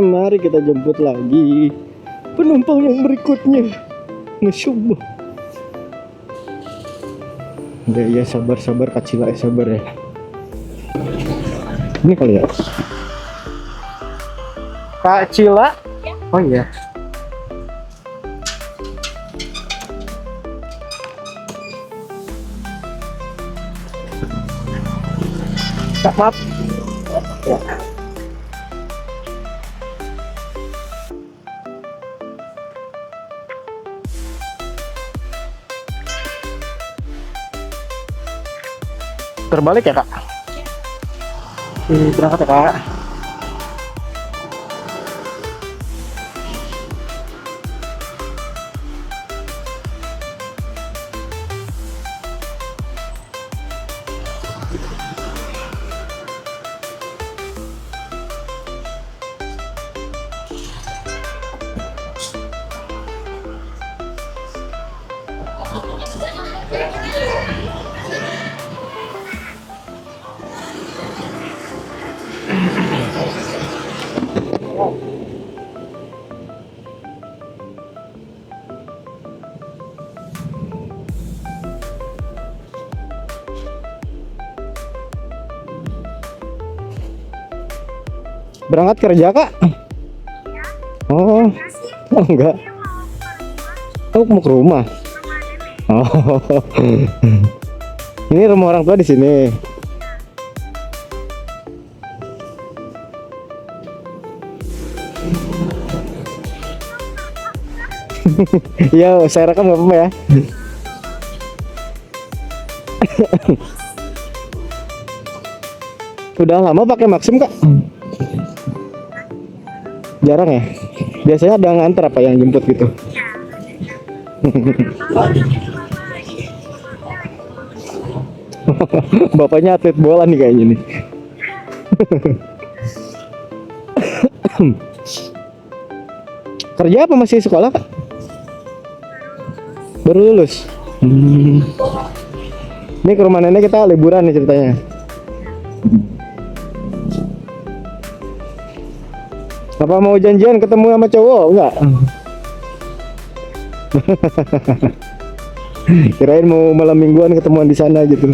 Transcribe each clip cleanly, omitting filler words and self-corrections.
Mari kita jemput lagi penumpang yang berikutnya. Ngesyubuh. Ya sabar Kak Cila, sabar ya. Ini kali ya. Kak Cila. Oh iya. Kak, maaf. Ya. Terbalik ya, Kak? Berangkat ya, Kak. Berangkat kerja, Kak? Oh, oh enggak. Oh, mau ke rumah. Oh, ini rumah orang tua di sini. Ya, saya rekam nggak apa-apa ya. Udah lama pakai Maxim, Kak? Jarang ya? Biasanya ada nganter apa yang jemput gitu? Bapaknya atlet bola nih kayaknya nih. Kerja apa masih sekolah, Kak? Baru lulus. Ini ke rumah nenek kita liburan nih ceritanya. Apa mau janjian ketemu sama cowok? Enggak. Kirain mau malam mingguan ketemuan di sana gitu.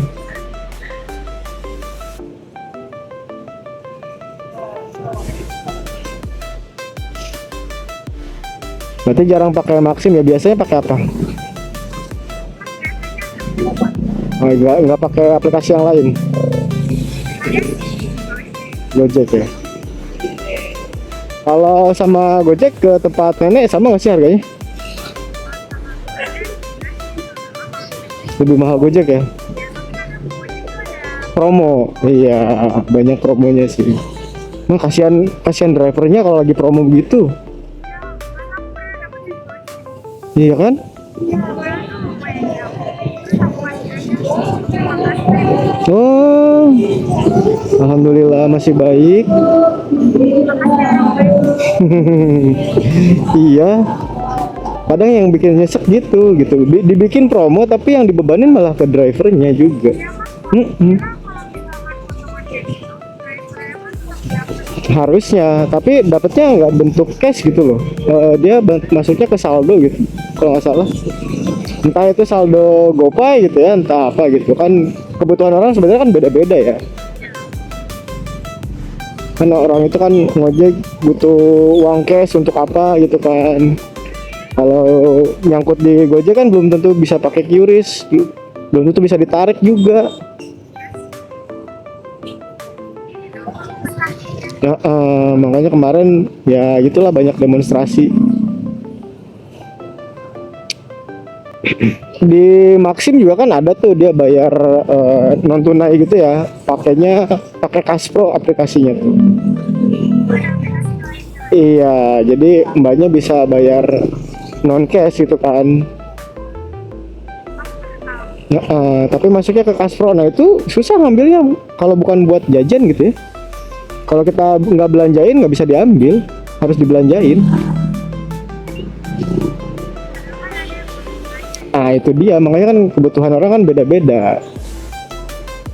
Berarti jarang pakai Maxim ya, biasanya pakai apa? Oh, enggak pakai aplikasi yang lain. Gojek ya. Kalau sama Gojek ke tempat nenek sama nggak sih harganya? Lebih mahal Gojek ya? Promo, iya banyak promonya sih. Nah, kasihan drivernya kalau lagi promo begitu. Iya kan? Oh, alhamdulillah masih baik. Iya. Kadang yang bikin nyesek gitu. Dibikin promo tapi yang dibebanin malah ke drivernya juga. Harusnya, tapi dapatnya nggak bentuk cash gitu loh. Dia masuknya ke saldo gitu, kalau nggak salah. Entah itu saldo GoPay gitu ya, entah apa gitu kan. Kebutuhan orang sebenarnya kan beda-beda ya. Karena orang itu kan ngojek butuh uang cash untuk apa gitu kan. Kalau nyangkut di Gojek kan belum tentu bisa pakai QRIS, belum tentu bisa ditarik juga. Ya, makanya kemarin ya gitulah banyak demonstrasi. Di Maxim juga kan ada tuh dia bayar non tunai gitu ya, pakai Kaspro aplikasinya tuh. Iya, jadi mbaknya bisa bayar non cash gitu kan. Tapi masuknya ke Kaspro, nah itu susah ngambilnya kalau bukan buat jajan gitu ya. Kalau kita nggak belanjain nggak bisa diambil, harus dibelanjain. Nah itu dia, makanya kan kebutuhan orang kan beda-beda.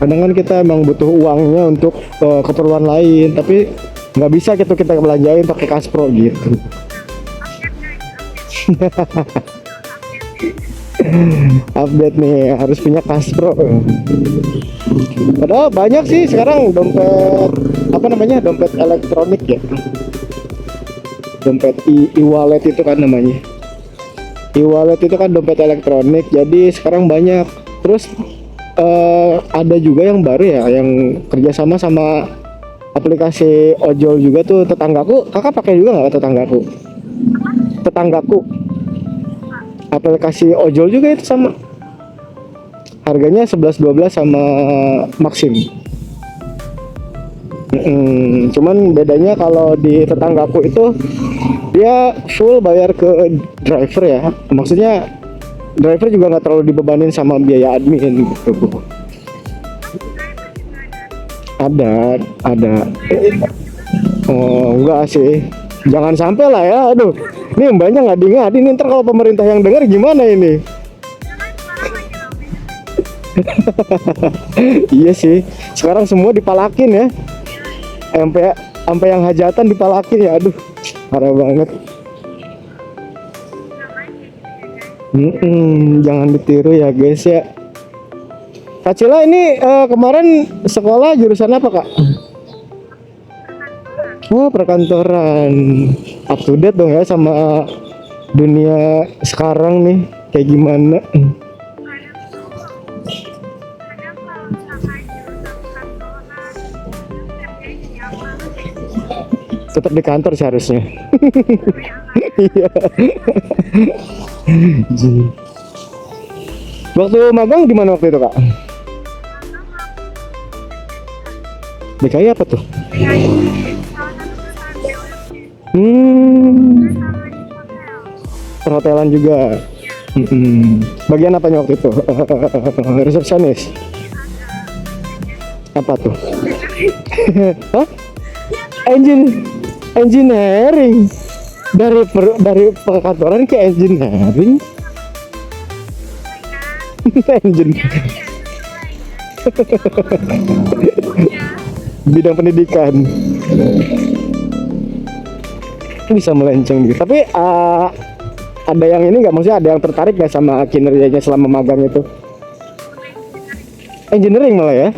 Kadang kan kita emang butuh uangnya untuk keperluan lain, tapi Nggak bisa gitu kita belanjain pakai Kaspro gitu. Update nih, harus punya Kaspro. Padahal banyak sih sekarang dompet, apa namanya, dompet elektronik ya, dompet e-wallet itu kan namanya. E-wallet itu kan dompet elektronik, jadi sekarang banyak. Terus ada juga yang baru ya, yang kerjasama sama aplikasi ojol juga tuh. Tetanggaku, kakak pakai juga nggak? Tetanggaku aplikasi ojol juga itu sama, harganya 11-12 sama Maxim. Cuman bedanya kalau di tetanggaku itu dia full bayar ke driver ya, maksudnya driver juga nggak terlalu dibebanin sama biaya admin gitu. Ada. Oh enggak sih, jangan sampai lah ya. Aduh, ini mbaknya ngadi-ngadi nih, ntar kalau pemerintah yang dengar gimana ini. Iya sih, sekarang semua dipalakin ya, sampai yang hajatan dipalakin ya. Aduh, parah banget. Jangan ditiru ya guys ya. Kak Cila ini kemarin sekolah jurusan apa kak? Oh, perkantoran. Up to date dong ya sama dunia sekarang nih, kayak gimana? Tetap di kantor seharusnya. Iya. Waktu magang gimana waktu itu kak? DKI apa tuh? Perhotelan juga. Bagian apanya waktu itu? Resepsionis. Apa tuh? Hah? Engineering. Dari perkantoran ke engineering. Bidang pendidikan. Bisa melenceng gitu. Tapi ada yang ini nggak, maksudnya ada yang tertarik nggak sama kinerjanya selama magang itu? Engineering malah ya?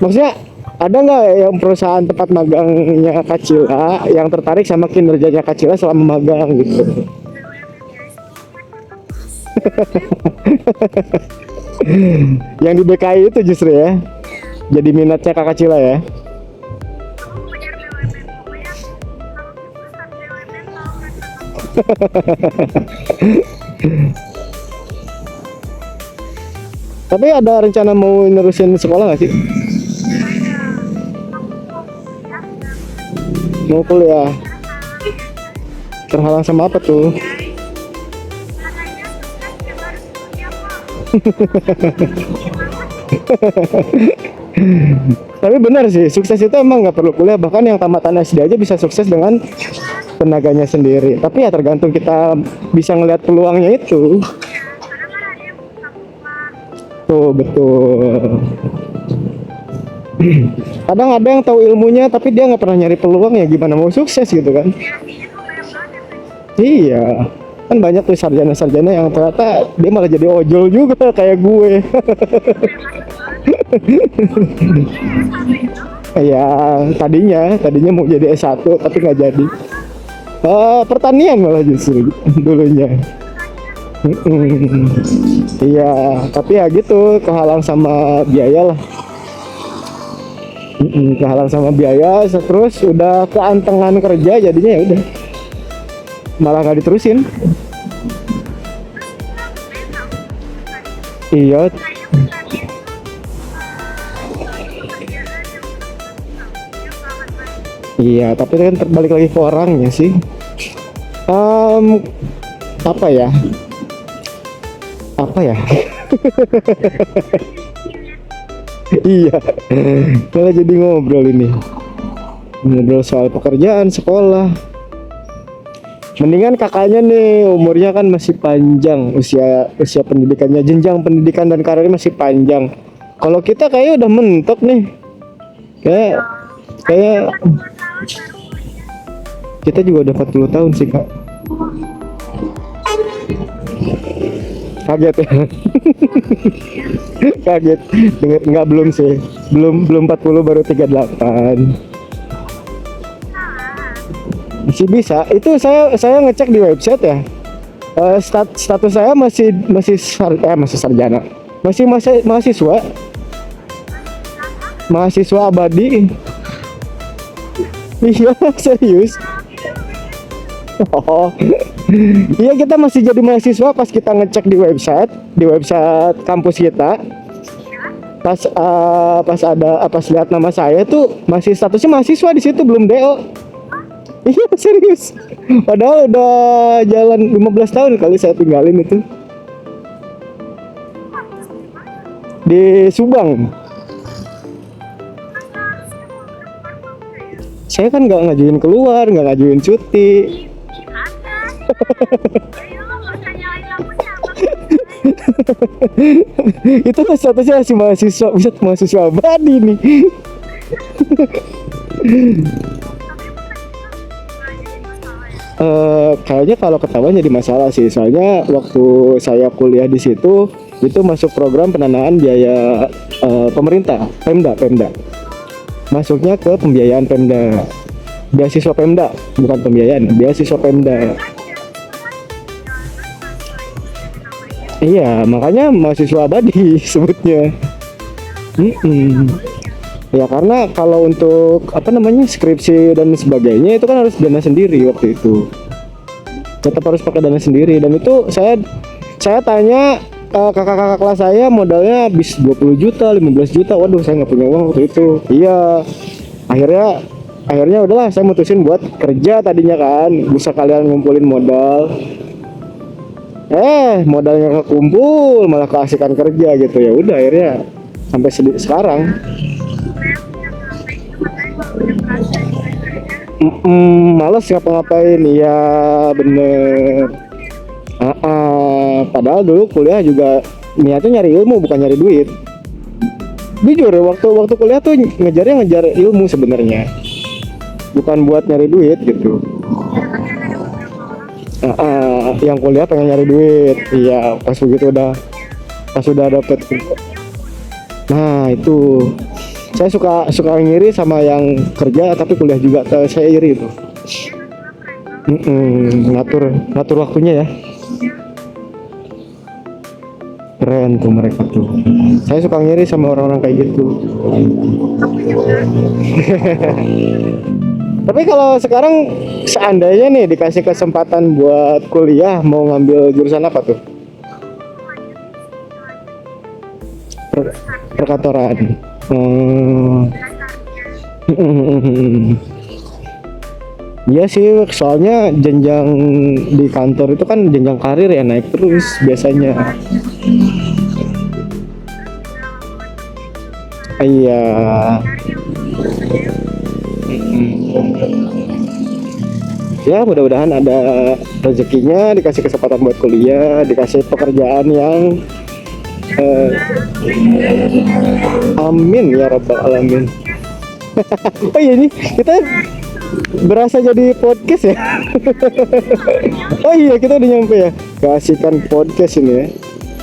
Maksudnya ada nggak yang perusahaan tempat magangnya Kak Cila yang tertarik sama kinerjanya Kak Cila selama magang gitu? Yang di BKI itu justru ya jadi minatnya Kakak Cila ya. Tapi ada rencana mau nerusin sekolah nggak sih? Mau kuliah. Terhalang sama apa tuh? Tapi benar sih, sukses itu emang nggak perlu kuliah. Bahkan yang tamatan SD aja bisa sukses dengan tenaganya sendiri. Tapi ya tergantung kita bisa ngelihat peluangnya itu. Tuh betul. Kadang ada yang tahu ilmunya tapi dia nggak pernah nyari peluang, ya gimana mau sukses gitu kan? Iya, kan banyak tuh sarjana-sarjana yang ternyata dia malah jadi ojol juga kayak gue. Ya tadinya mau jadi S1 tapi nggak jadi. Pertanian malah justru dulunya. Iya, tapi ya gitu, kehalang sama biaya lah. Kehalang sama biaya, terus udah keantengan kerja, jadinya ya udah malah nggak diterusin. Iya. Iya, tapi kan terbalik lagi ke orangnya sih. Apa ya? Iya, malah jadi ngobrol soal pekerjaan, sekolah. Mendingan kakaknya nih, umurnya kan masih panjang, usia pendidikannya, jenjang pendidikan dan karirnya masih panjang. Kalau kita kayaknya udah mentok nih, kayak Kita juga udah 40 tahun sih kak. Kaget ya. Kaget denger, nggak belum sih, belum 40, baru 38. Masih bisa. Itu saya ngecek di website ya. Status saya masih sarjana, masih mahasiswa abadi. Iya serius. Oh iya, kita masih jadi mahasiswa pas kita ngecek di website kampus kita. Pas lihat nama saya tuh masih statusnya mahasiswa di situ, belum DO. Iya serius. Padahal udah jalan 15 tahun kali saya tinggalin itu. Di Subang. Saya kan nggak ngajuin keluar, nggak ngajuin cuti. Itu tuh statusnya masih mahasiswa, bisa mahasiswa abadi nih. Kayaknya kalau ketahuan jadi masalah sih, soalnya waktu saya kuliah di situ itu masuk program pendanaan biaya pemerintah, Pemda. Masuknya ke pembiayaan Pemda, beasiswa Pemda, bukan pembiayaan, beasiswa Pemda. Iya, makanya mahasiswa abadi sebutnya. Ya karena kalau untuk skripsi dan sebagainya itu kan harus dana sendiri waktu itu. Tetap harus pakai dana sendiri, dan itu saya tanya kakak-kakak kelas saya modalnya habis 20 juta, 15 juta. Waduh, saya nggak punya uang waktu itu. Iya. Akhirnya udahlah, saya mutusin buat kerja tadinya kan. Bisa kalian ngumpulin modal. Modalnya kekumpul, malah keasikan kerja gitu. Ya udah, akhirnya sampai sekarang. Males ngapa-ngapain. Iya bener. Padahal dulu kuliah juga niatnya nyari ilmu, bukan nyari duit. Jujur, waktu kuliah tuh ngejar ilmu sebenarnya, bukan buat nyari duit gitu. Yang kuliah pengen nyari duit. Iya, pas udah dapet. Nah itu saya suka ngiri sama yang kerja tapi kuliah juga. Saya iri itu. Ngatur waktunya ya. Keren tuh mereka tuh. Saya suka ngiri sama orang-orang kayak gitu. Tapi kalau sekarang seandainya nih dikasih kesempatan buat kuliah, mau ngambil jurusan apa tuh? Perkantoran. Iya sih, soalnya jenjang di kantor itu kan jenjang karir ya, naik terus biasanya. Iya. Ya mudah-mudahan ada rezekinya, dikasih kesempatan buat kuliah, dikasih pekerjaan yang amin ya rabbal alamin. Oh iya, ini kita berasa jadi podcast ya. Oh iya, kita udah nyampe ya. Keasikan podcast ini ya.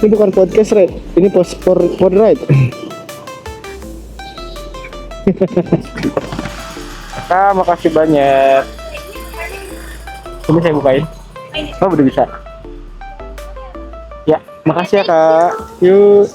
Ini bukan podcast right, ini pod right. Kak, makasih banyak. Ini saya bukain. Oh, udah bisa. Ya, makasih ya Kak. Yuk.